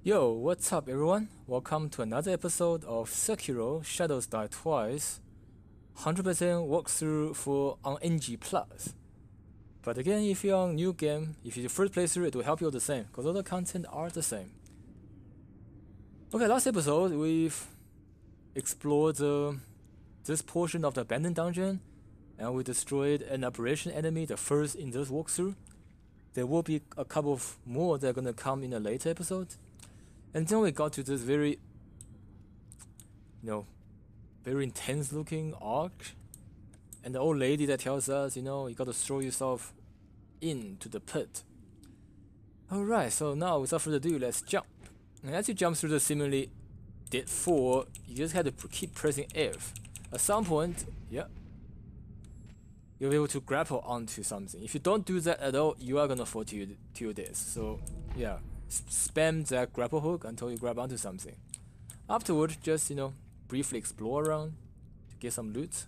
Yo, what's up everyone? Welcome to another episode of Sekiro Shadows Die Twice 100% walkthrough for on NG+. But again, if you're on new game, if you first playthrough, it will help you the same, because all the content are the same. Okay, last episode we've explored this portion of the abandoned dungeon, and we destroyed an operation enemy, the first in this walkthrough. There will be a couple of more that are gonna come in a later episode. And then we got to this very intense looking arc, and the old lady that tells us, you gotta throw yourself into the pit. Alright, so now without further ado, let's jump. And as you jump through the seemingly dead floor, you just have to keep pressing F. At some point, yeah, you'll be able to grapple onto something. If you don't do that at all, you are gonna fall to your death. So yeah, spam that grapple hook until you grab onto something. Afterward, just briefly explore around to get some loot.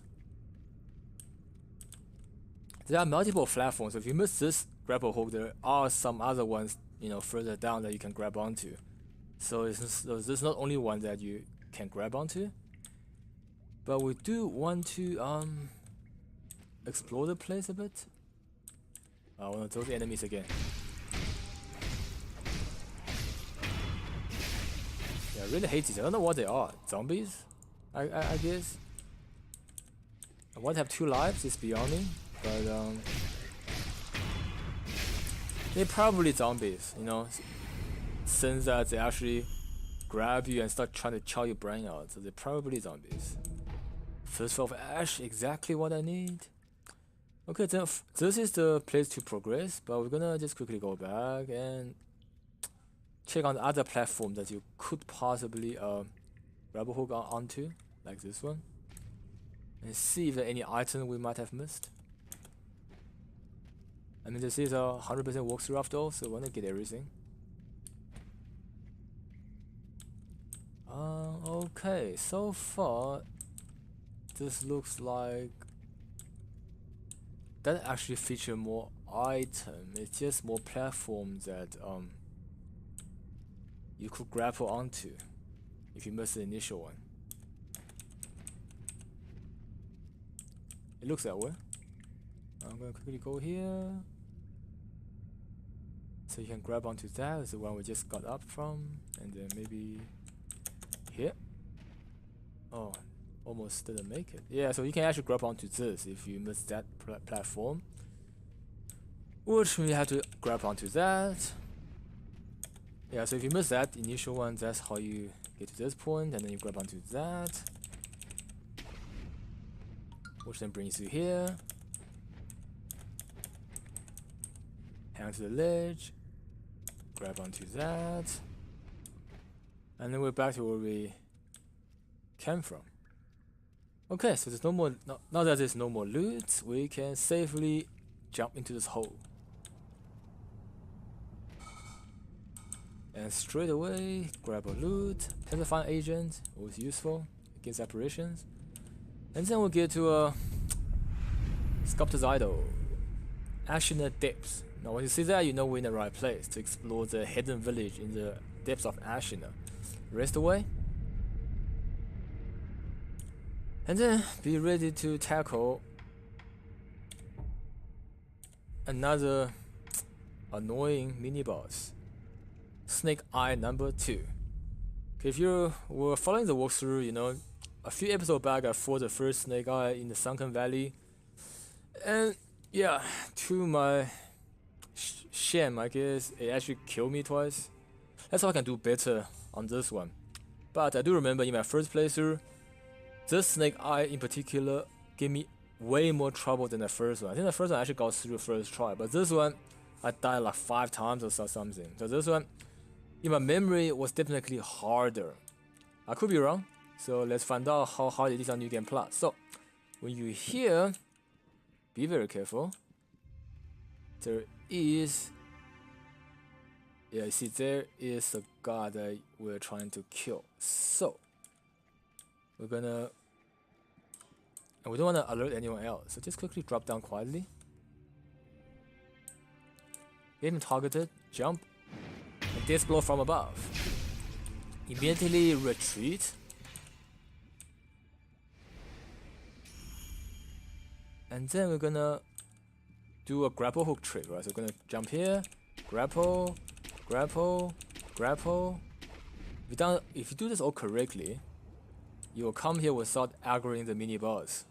There are multiple platforms. If you miss this grapple hook, there are some other ones further down that you can grab onto. So there's not only one that you can grab onto, but we do want to explore the place a bit. One of those enemies again. Yeah, I really hate these. I don't know what they are. Zombies? I guess. I want to have 2 lives, it's beyond me. But they're probably zombies, since that they actually grab you and start trying to chow your brain out. So they're probably zombies. First of Ash, exactly what I need. Okay, then this is the place to progress, but we're gonna just quickly go back and check on the other platform that you could possibly grab a hook onto, like this one, and see if there are any item we might have missed. I mean, this is a 100% walkthrough after all, so we want to get everything. Okay, so far this looks like that actually feature more item. It's just more platforms that you could grapple onto if you miss the initial one. It looks that way. I'm gonna quickly go here. So you can grab onto that, is the one we just got up from, and then maybe here. Oh, almost didn't make it. Yeah, so you can actually grab onto this if you miss that platform. Which we have to grab onto that. Yeah, so if you miss that initial one, that's how you get to this point, and then you grab onto that, which then brings you here. Hang on to the ledge, grab onto that, and then we're back to where we came from. Okay, so there's no more. Now that there's no more loot, we can safely jump into this hole. And straight away, grab a loot, Testifying Agent, always useful against apparitions. And then we'll get to a Sculptor's Idol, Ashina Depths. Now when you see that, you know we're in the right place to explore the hidden village in the depths of Ashina. Rest away. And then be ready to tackle another annoying mini-boss. Snake Eye number 2. Okay, if you were following the walkthrough, a few episodes back I fought the first Snake Eye in the Sunken Valley, and yeah, to my shame, I guess it actually killed me twice. That's how I can do better on this one. But I do remember in my first playthrough, this Snake Eye in particular gave me way more trouble than the first one. I think the first one I actually got through first try, but this one I died like 5 times or something. So this one, in my memory, was definitely harder. I could be wrong, so let's find out how hard it is on New Game Plus. So, when you're here, be very careful. There is... Yeah, you see, there is a guy that we're trying to kill. So, we're gonna... And we don't want to alert anyone else, so just quickly drop down quietly. Get him targeted, jump, and death blow from above. immediately retreat. And then we're gonna do a grapple hook trick, right? So we're gonna jump here, grapple, grapple, grapple. If you do this all correctly, you will come here without aggroing the mini boss.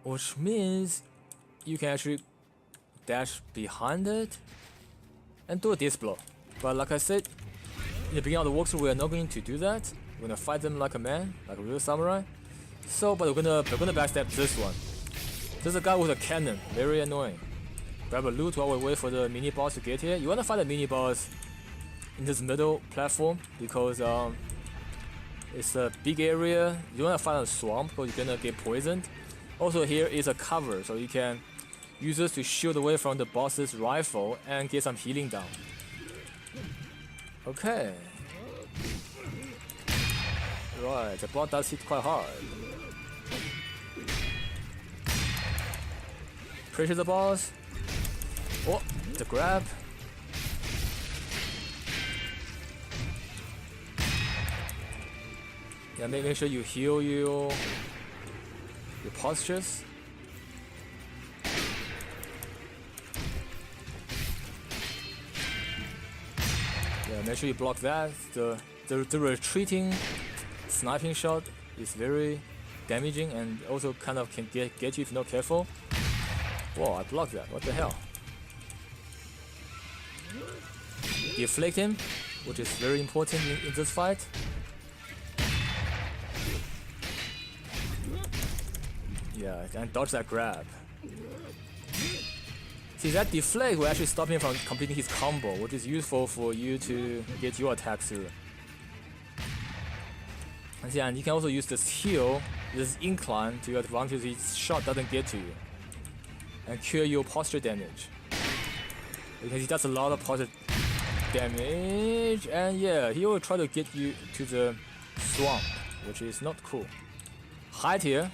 Which means you can actually dash behind it and do a disc blow. But like I said, in the beginning of the walkthrough, we are not going to do that. We're gonna fight them like a man, like a real samurai. So, but we're gonna backstab this one. There's a guy with a cannon, very annoying. Grab a loot while we wait for the mini boss to get here. You wanna fight the mini boss in this middle platform because it's a big area. You wanna fight on a swamp because you're gonna get poisoned. Also, here is a cover, so you can use this to shield away from the boss's rifle and get some healing down. Okay. Right, the boss does hit quite hard. Pressure the boss. Oh, the grab. Yeah, make sure you heal your postures. Yeah, make sure you block that. The retreating sniping shot is very damaging and also kind of can get you if you're not careful. Whoa, I blocked that. What the hell? Deflect him, which is very important in this fight. Yeah, and dodge that grab. See, that deflect will actually stop him from completing his combo, which is useful for you to get your attack through. And yeah, and you can also use this heal, this incline, to your advantage. His shot doesn't get to you, and cure your posture damage. Because he does a lot of posture damage, and yeah, he will try to get you to the swamp, which is not cool. Hide here,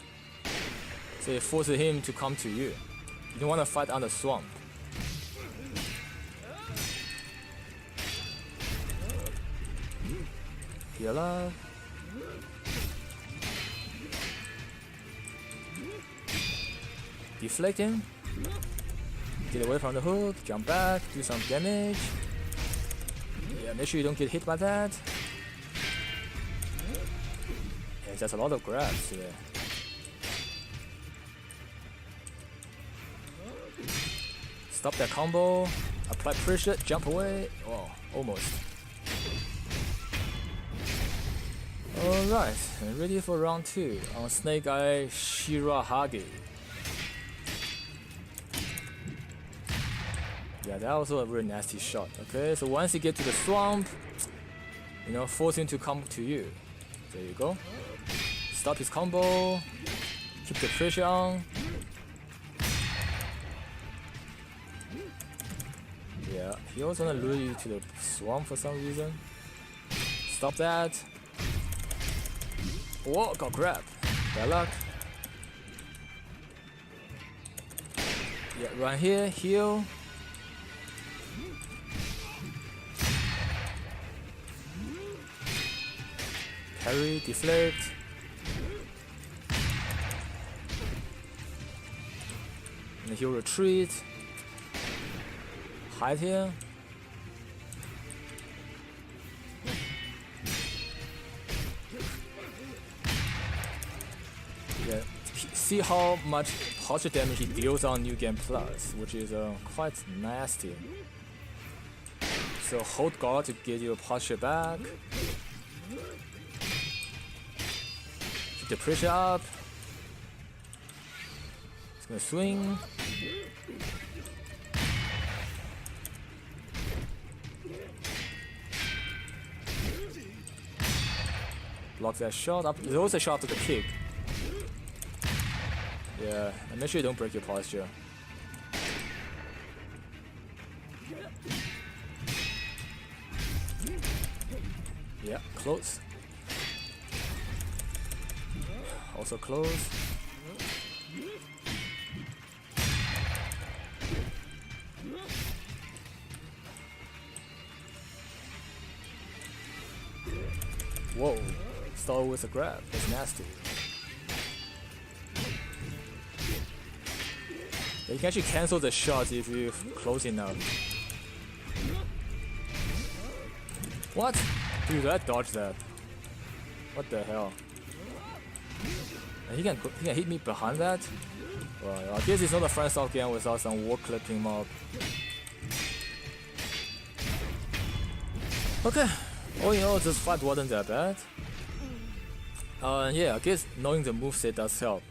so it forces him to come to you. You don't want to fight on the swamp. Heal up. Deflect him. Get away from the hook. Jump back. Do some damage. Yeah, make sure you don't get hit by that. Yeah, there's a lot of grabs here. Stop that combo. Apply pressure. Jump away. Oh, almost. Alright, ready for round 2 on Snake Eye Shirahagi. Yeah, that was a very nasty shot. Okay, so once you get to the swamp, you know, force him to come to you. There you go. Stop his combo. Keep the pressure on. Yeah, he also wanna lure you to the swamp for some reason. Stop that. Whoa, got grabbed. Bad luck. Yeah, right here, heal. Parry, deflect. And he'll retreat. Hide here. Yeah, see how much posture damage he deals on New Game Plus, which is quite nasty. So hold guard to get your posture back. Keep the pressure up. It's gonna swing. Block that shot up. There's also a shot to the kick. Yeah, and make sure you don't break your posture. Yeah, close. Also close. Whoa, start with a grab. That's nasty. You can actually cancel the shots if you're close enough. What? Dude, I dodged that. What the hell? And he can hit me behind that? Well, I guess it's not a friend-style game without some wall clipping mob. Okay, all in all, this fight wasn't that bad. Yeah, I guess knowing the moveset does help.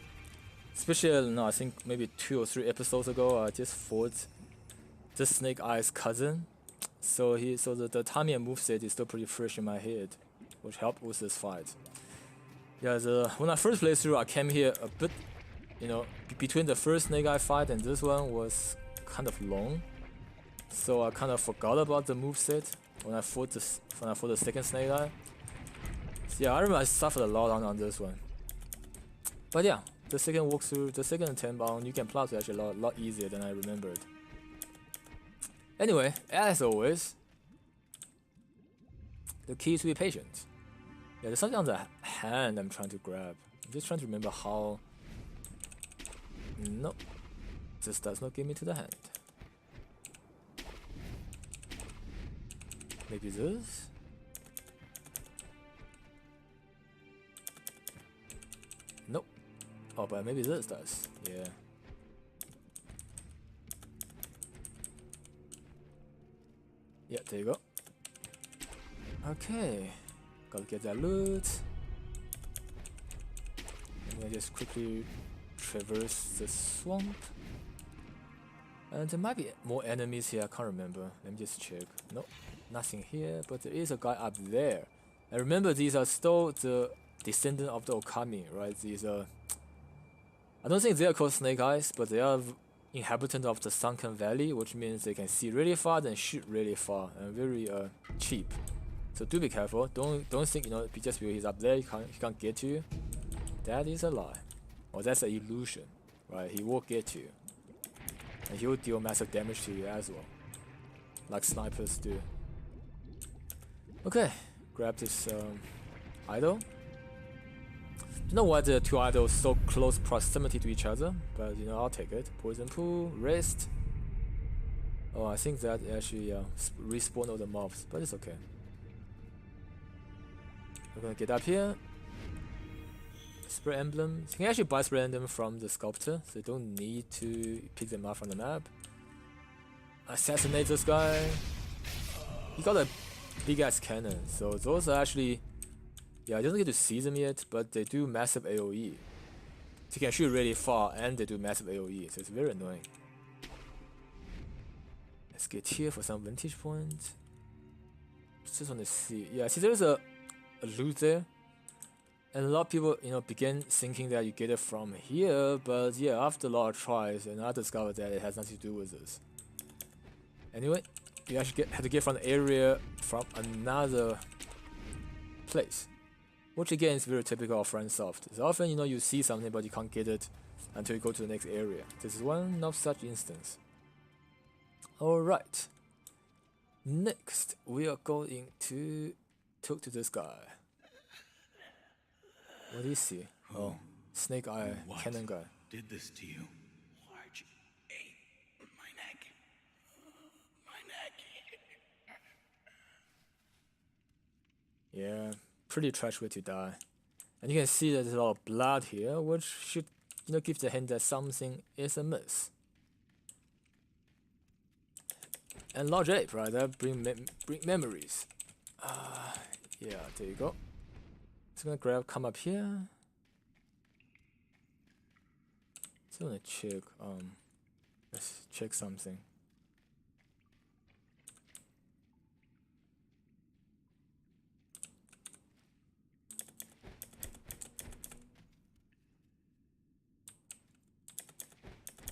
Especially, no, I think maybe 2 or 3 episodes ago, I just fought the Snake Eye's cousin. So the timing and moveset is still pretty fresh in my head, which helped with this fight. Yeah, when I first played through, I came here a bit, you know, between the first Snake Eye fight and this one was kind of long. So I kind of forgot about the moveset when I fought the second Snake Eye. So yeah, I remember I suffered a lot on this one. But yeah, the second walkthrough, the second attempt on You Can Plus was actually a lot easier than I remembered. Anyway, as always, the key is to be patient. Yeah, there's something on the hand I'm trying to grab. I'm just trying to remember how. Nope, this does not get me to the hand. Maybe this? Nope. Oh, but maybe this does. Yeah. Yeah, there you go. Okay. Gotta get that loot. I'm gonna just quickly traverse the swamp. And there might be more enemies here, I can't remember. Let me just check. Nope, nothing here, but there is a guy up there. And remember, these are still the descendant of the Okami, right? These are... I don't think they are called Snake Eyes, but they are inhabitants of the Sunken Valley, which means they can see really far and shoot really far, and very cheap. So do be careful. Don't think, you know, just because he's up there, he can't get to you. That is a lie. Or that's an illusion, right? He will get to you. And he will deal massive damage to you as well, like snipers do. Okay, grab this idol. Don't know why the two idols so close proximity to each other, but you know, I'll take it. Poison pool, rest. Oh, I think that actually respawn all the mobs, but it's okay. We're gonna get up here. Spray emblem. You can actually buy spray emblem from the sculptor, so you don't need to pick them up from the map. Assassinate this guy. He got a big ass cannon, so those are actually, yeah, I don't get to see them yet, but they do massive AoE. So you can shoot really far and they do massive AoE, so it's very annoying. Let's get here for some vantage point. Just want to see. Yeah, see there's a loot there. And a lot of people, you know, begin thinking that you get it from here, but yeah, after a lot of tries, and I discovered that it has nothing to do with this. Anyway, you actually have to get from the area from another place, which again is very typical of FromSoft. It's often, you know, you see something but you can't get it until you go to the next area. This is one of such instance. Alright, next we are going to talk to this guy. What do you see? Oh, Snake Eye Cannon guy. Did this to you? Large ape. My neck. Yeah, pretty trash way to die. And you can see that there's a lot of blood here, which should, you know, give the hint that something is amiss. And large ape, right? That bring memories. Yeah, there you go. Just gonna come up here. Just gonna check, let's check something.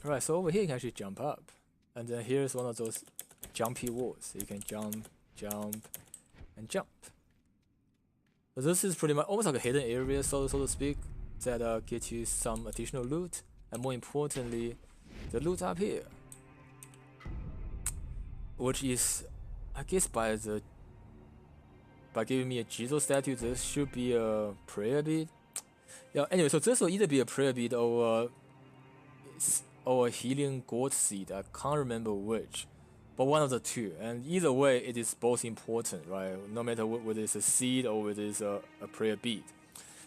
Alright, so over here you can actually jump up. And then here's one of those jumpy walls. So you can jump, jump, and jump. So this is pretty much almost like a hidden area, so to speak, that gets you some additional loot, and more importantly, the loot up here, which is, I guess, by the by giving me a Jizo statue. This should be a prayer bead. Yeah. Anyway, so this will either be a prayer bead or a healing gourd seed. I can't remember which, but one of the two. And either way, it is both important, right? No matter whether it's a seed or whether it's a prayer bead.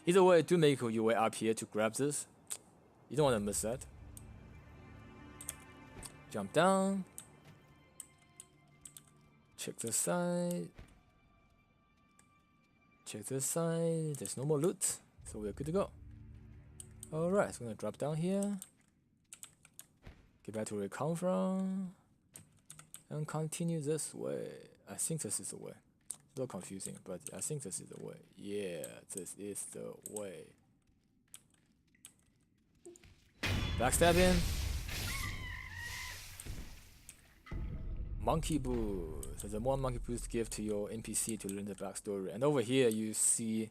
Either way, do make your way up here to grab this. You don't want to miss that. Jump down. Check this side. Check this side. There's no more loot, so we're good to go. Alright, so I'm gonna drop down here. Get back to where we come from. And continue this way. I think this is the way. It's a little confusing, but I think this is the way. Yeah, this is the way. Backstabbing. Monkey boost. There's a more monkey boost give to your NPC to learn the backstory. And over here you see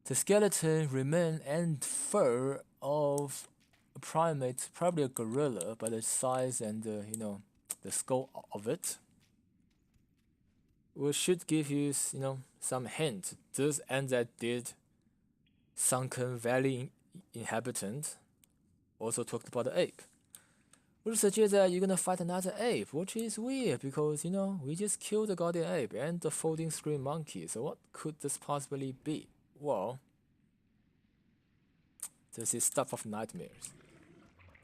the skeleton, remain, and fur of a primate, probably a gorilla, by the size and the skull of it. Which should give you some hint. This and that did Sunken Valley inhabitant also talked about the ape. Which suggests that you're gonna fight another ape, which is weird because we just killed the Guardian Ape and the folding screen monkey. So what could this possibly be? Well, this is stuff of nightmares.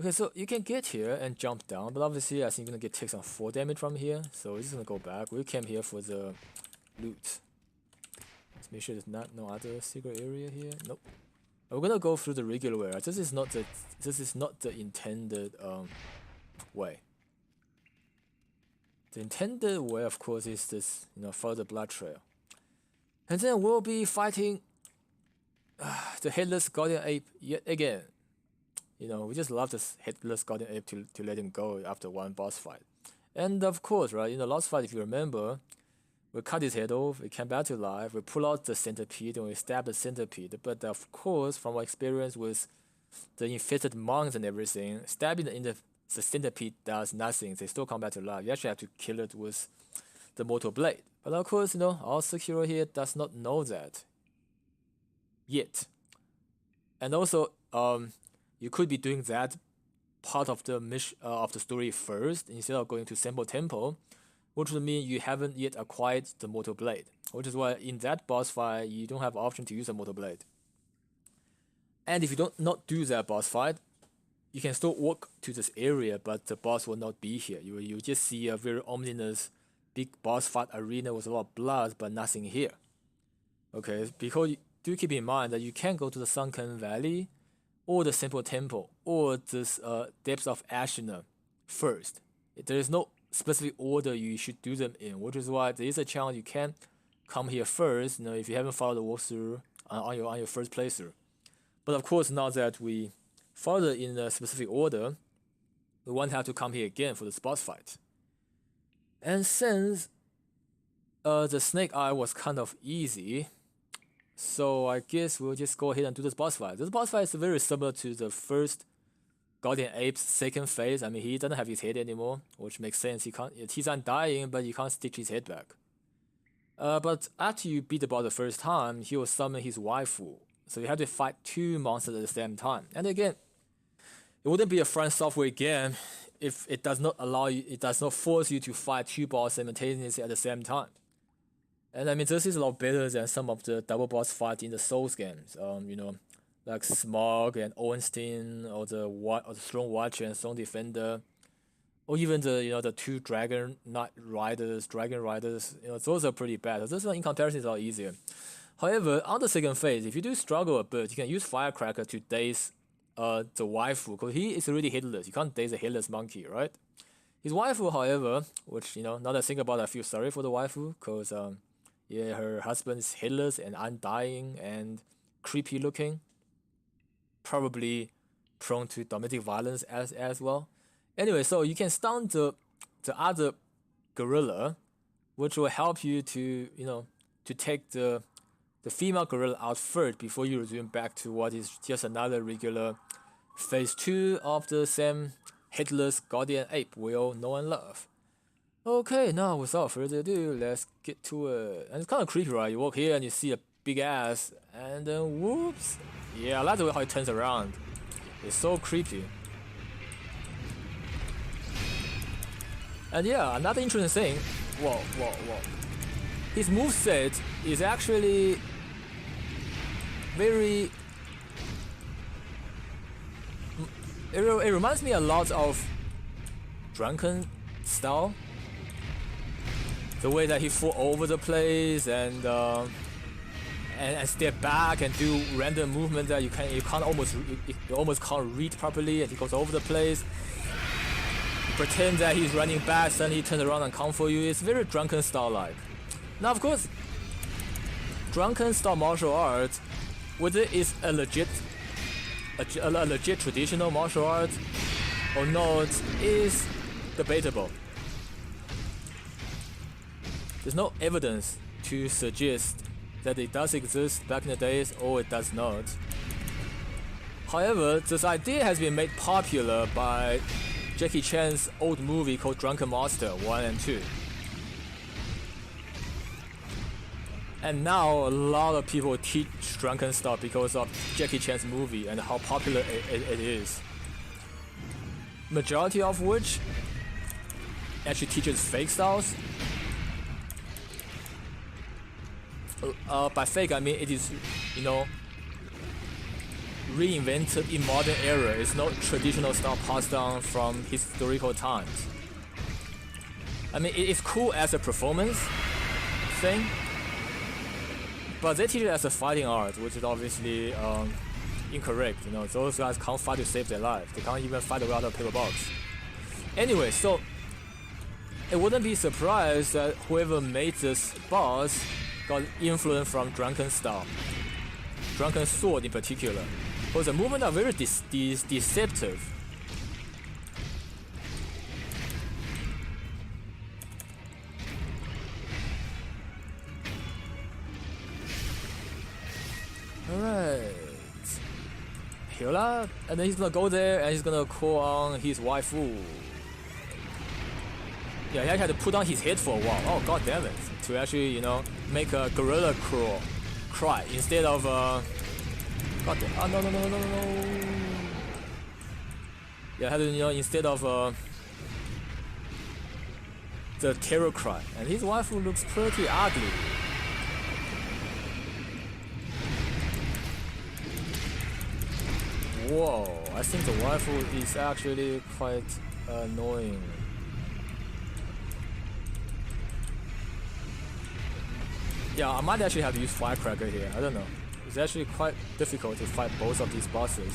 Okay, so you can get here and jump down, but obviously I think you're gonna take some 4 damage from here. So we're just gonna go back. We came here for the loot. Let's make sure there's no other secret area here. Nope. We're gonna go through the regular way. Right? This is not the intended way. The intended way, of course, is this follow the blood trail, and then we'll be fighting the Headless Guardian Ape yet again. We just love this Headless Guardian Ape to let him go after one boss fight. And of course, right, last fight, if you remember, we cut his head off, we came back to life, we pull out the centipede, and we stab the centipede. But of course, from our experience with the infested monks and everything, stabbing the centipede does nothing. They still come back to life. You actually have to kill it with the mortal blade. But of course, our Sekiro here does not know that yet. And also, you could be doing that part of the mission of the story first instead of going to Sample Temple, which would mean you haven't yet acquired the mortal blade. Which is why in that boss fight you don't have option to use a mortal blade. And if you don't not do that boss fight, you can still walk to this area, but the boss will not be here. You just see a very ominous big boss fight arena with a lot of blood, but nothing here. Okay, because do keep in mind that you can go to the Sunken Valley or the Simple Temple or this Depths of Ashina first. There is no specific order you should do them in, which is why there is a chance you can come here first, if you haven't followed the walkthrough on your first playthrough. But of course, now that we follow it in a specific order, we won't have to come here again for this boss fight. And since the Snake Eye was kind of easy, so I guess we'll just go ahead and do this boss fight. This boss fight is very similar to the first Guardian Ape's second phase. I mean, he doesn't have his head anymore, which makes sense. He's undying, but you can't stitch his head back. But after you beat the boss the first time, he will summon his waifu. So you have to fight 2 monsters at the same time. And again, it wouldn't be a From Software game if it does not force you to fight 2 bosses simultaneously at the same time. And I mean, this is a lot better than some of the double boss fights in the Souls games. Like Smog and Owenstein, or the Throne Watcher and Throne Defender, or even the 2 Dragon Riders. Those are pretty bad. So this one in comparison is a lot easier. However, on the second phase, if you do struggle a bit, you can use Firecracker to daze the waifu, because he is already headless. You can't daze a headless monkey, right? His waifu, however, which now that I think about it, I feel sorry for the waifu, because her husband is headless and undying and creepy looking, probably prone to domestic violence as well. Anyway, so you can stun the other gorilla, which will help you to take the female gorilla out first before you resume back to what is just another regular phase 2 of the same Headless Guardian Ape we all know and love. Okay, now without further ado, let's get to it. And it's kind of creepy, right? You walk here and you see a big ass, and then whoops. Yeah, I like the way how it turns around. It's so creepy. And yeah, another interesting thing. Whoa. His moveset is actually very. It reminds me a lot of Drunken style. The way that he fall over the place and step back and do random movements that you almost can't read properly, and he goes over the place. Pretend that he's running back, suddenly he turns around and come for you. It's very Drunken style like. Now of course, Drunken style martial arts, whether it's a legit traditional martial art or not, is debatable. There's no evidence to suggest that it does exist back in the days or it does not. However, this idea has been made popular by Jackie Chan's old movie called Drunken Master 1 and 2. And now a lot of people teach drunken style because of Jackie Chan's movie and how popular it is. Majority of which actually teaches fake styles. By fake I mean it is, reinvented in modern era. It's not traditional style passed down from historical times. I mean it's cool as a performance thing, but they teach it as a fighting art, which is obviously incorrect. Those guys can't fight to save their life. They can't even fight without a paper box. Anyway, so it wouldn't be surprised that whoever made this boss got influence from Drunken style, Drunken sword in particular, because the movements are very deceptive. Alright, heal up, and then he's gonna go there and he's gonna call on his waifu. Yeah, he actually had to put down his head for a while. Oh god damn it! To actually, make a gorilla cry instead of god damn. Oh no. Yeah, had to, instead of the terror cry. And his waifu looks pretty ugly. Whoa, I think the waifu is actually quite annoying. Yeah, I might actually have to use Firecracker here. I don't know. It's actually quite difficult to fight both of these bosses.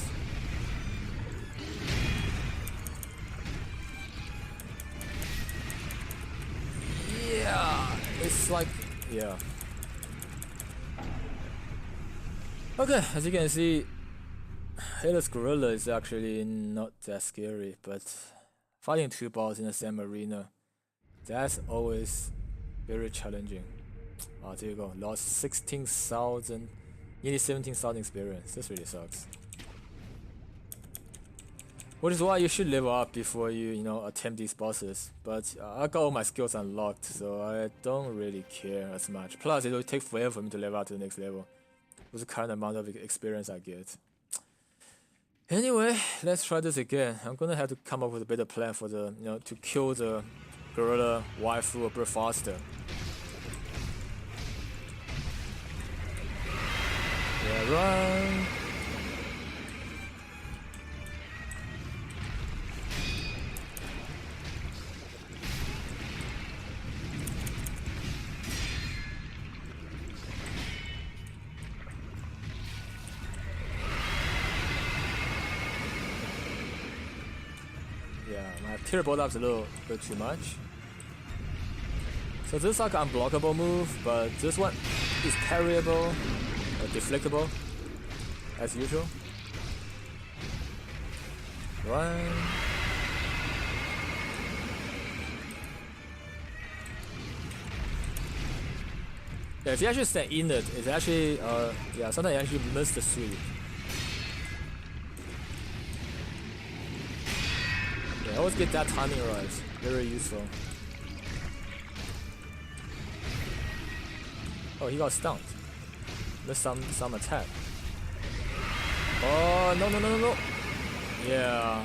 Yeah, it's like, yeah. Okay, as you can see, Headless Gorilla is actually not that scary, but fighting two bosses in the same arena, that's always very challenging. Oh, there you go. Lost 16,000, nearly 17,000 experience. This really sucks. Which is why you should level up before you, attempt these bosses. But I got all my skills unlocked, so I don't really care as much. Plus, it will take forever for me to level up to the next level with the current amount of experience I get. Anyway, let's try this again. I'm gonna have to come up with a better plan for the, to kill the gorilla waifu a bit faster. Yeah, run. Yeah, my tear bolt up's a little bit too much. So this is like an unblockable move, but this one is parryable. Deflectable, as usual. Run. Yeah, if you actually stand in it, it's actually, yeah, sometimes you actually miss the sweep. Yeah, always get that timing right. Very useful. Oh, he got stunned. There's some attack. Oh, no. Yeah.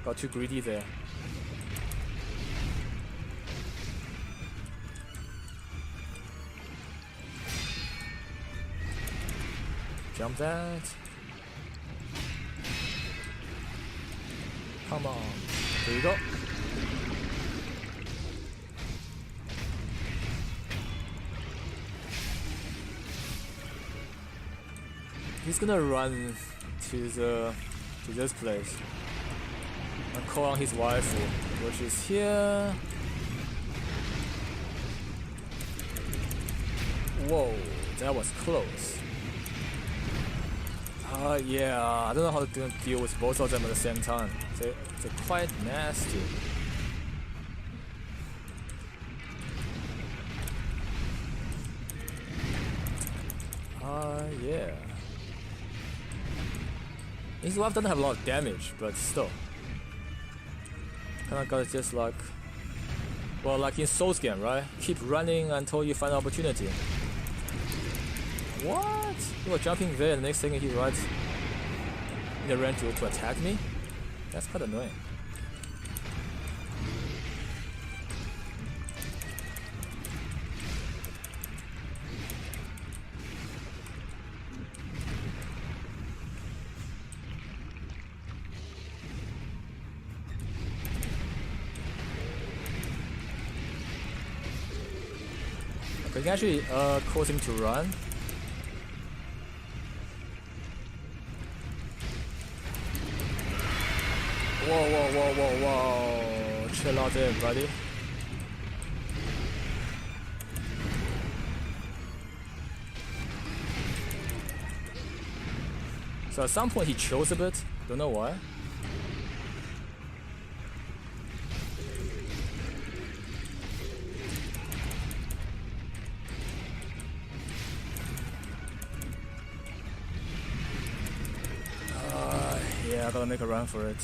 Got too greedy there. Jump that. Come on. There you go. He's gonna run to this place and call on his waifu, which is here. Whoa, that was close. Yeah, I don't know how to deal with both of them at the same time. They're quite nasty. Yeah. His wife doesn't have a lot of damage, but still. Kinda gotta just like... Well, like in Souls game, right? Keep running until you find an opportunity. What? You were jumping there, the next second he runs in the range to attack me? That's quite annoying. Okay, you can actually cause him to run. Whoa. Chill out there, buddy. So at some point he chills a bit. Don't know why. Yeah, I gotta make a run for it.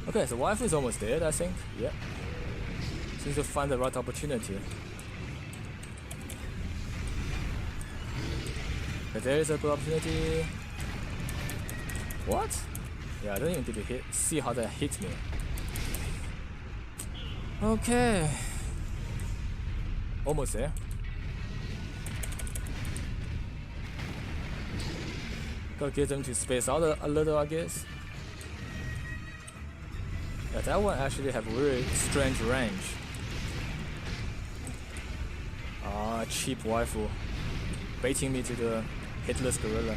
Okay, so waifu is almost dead, I think. Yeah. Seems to find the right opportunity. Okay, there is a good opportunity. What? Yeah, I don't even get to see how that hit me. Okay. Almost there. Gotta get them to space out a little, I guess. Yeah, that one actually have really strange range. Ah, cheap waifu. Baiting me to the Headless gorilla.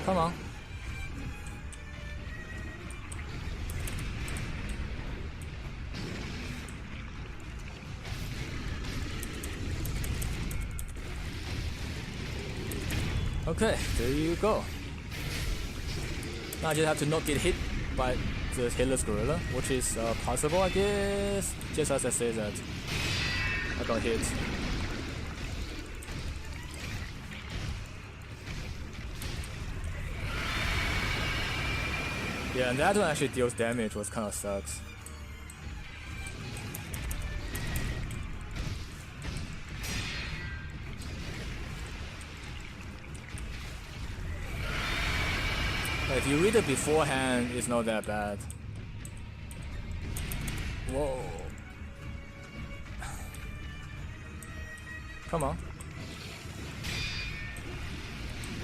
Come on. Okay, there you go. Now I just have to not get hit by the Headless gorilla, which is possible, I guess. Just as I say that, I got hit. Yeah, and that one actually deals damage, which kind of sucks. If you read it beforehand, it's not that bad. Whoa. Come on.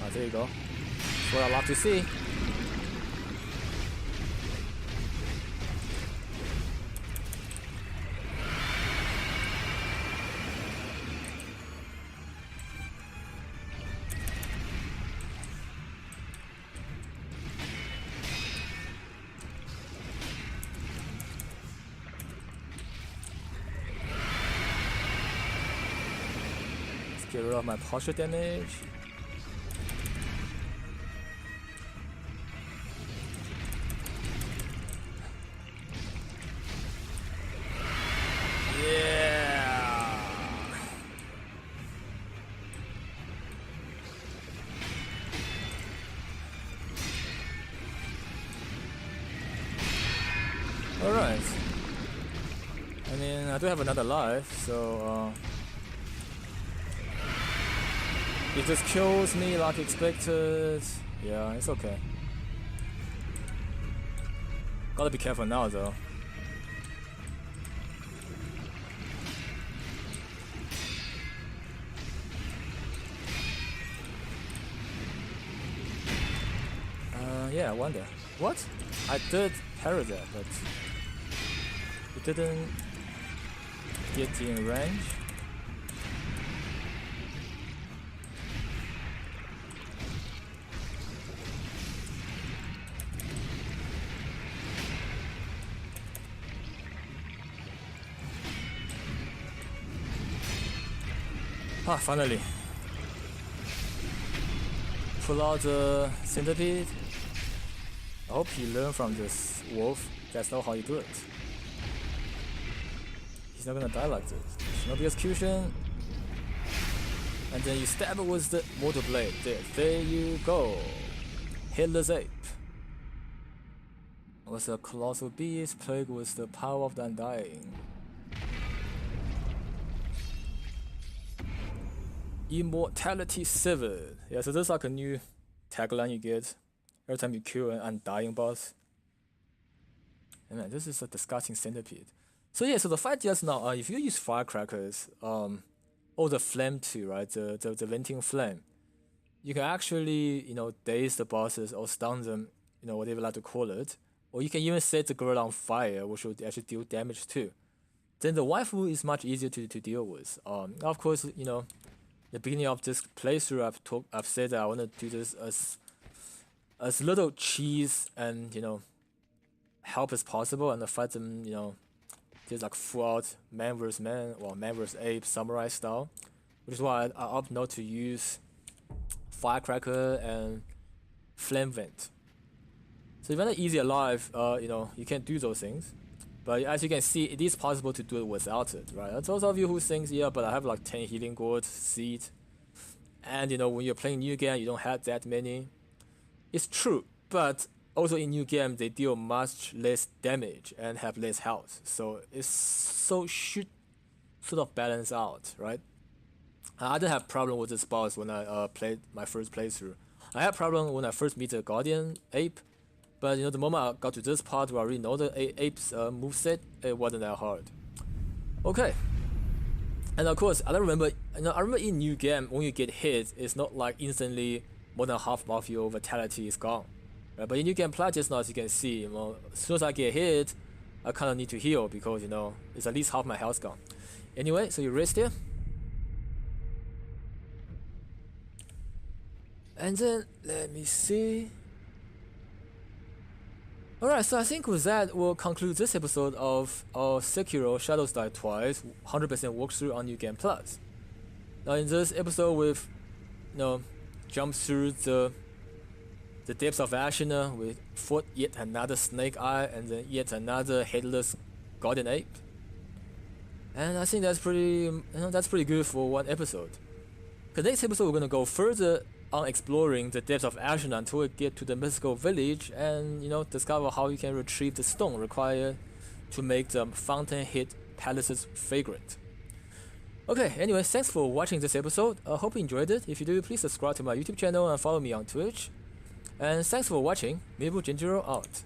Oh, there you go. That's what I love to see. Get rid of my posture damage. Yeah. Alright. I mean, I do have another life, so if this kills me like expected, yeah, it's okay. Gotta be careful now though. Yeah, I wonder. What? I did parry that, but it didn't get in range. Ah, finally. Pull out the centipede. I hope he learned from this wolf. That's not how you do it. He's not gonna die like this. Shinobi execution. And then you stab it with the mortal blade. There you go. Headless Ape. Was a colossal beast plagued with the power of the undying. Immortality 7. Yeah, so this is like a new tagline you get every time you kill an undying boss. And man, this is a disgusting centipede. So yeah, so the fight just now, if you use firecrackers, or the flame too, right? The venting flame, you can actually, daze the bosses or stun them, whatever you like to call it. Or you can even set the girl on fire, which will actually deal damage too. Then the waifu is much easier to deal with. Of course, the beginning of this playthrough, I've said that I want to do this as little cheese and help as possible, and fight them just like full out man versus man or man versus ape samurai style, which is why I opt not to use firecracker and flame vent. So if you're not easy alive, you can't do those things. But as you can see, it is possible to do it without it, right? And those of you who think, yeah, but I have like 10 healing gourds, seed, and when you're playing new game, you don't have that many. It's true, but also in new game, they deal much less damage and have less health. So should sort of balance out, right? I didn't have problem with this boss when I played my first playthrough. I had problem when I first meet the Guardian Ape, but the moment I got to this part where I already know the ape's moveset, it wasn't that hard. Okay. And of course, I remember in new game, when you get hit, it's not like instantly more than half of your vitality is gone. Right? But in new game play just now, as you can see, as soon as I get hit, I kind of need to heal because it's at least half my health gone. Anyway, so you rest here. And then, let me see. Alright, so I think with that, we'll conclude this episode of Sekiro Shadows Die Twice 100% walkthrough on New Game Plus. Now in this episode, we've jumped through the depths of Ashina, we fought yet another Snake Eye and then yet another Headless Guardian Ape. And I think that's pretty good for one episode. The next episode, we're gonna go further on exploring the depths of Ashina until we get to the mystical village and discover how you can retrieve the stone required to make the fountain-hid palaces fragrant. Okay, anyway, thanks for watching this episode. I hope you enjoyed it. If you do, please subscribe to my YouTube channel and follow me on Twitch. And thanks for watching. Mibu Jinjiro out.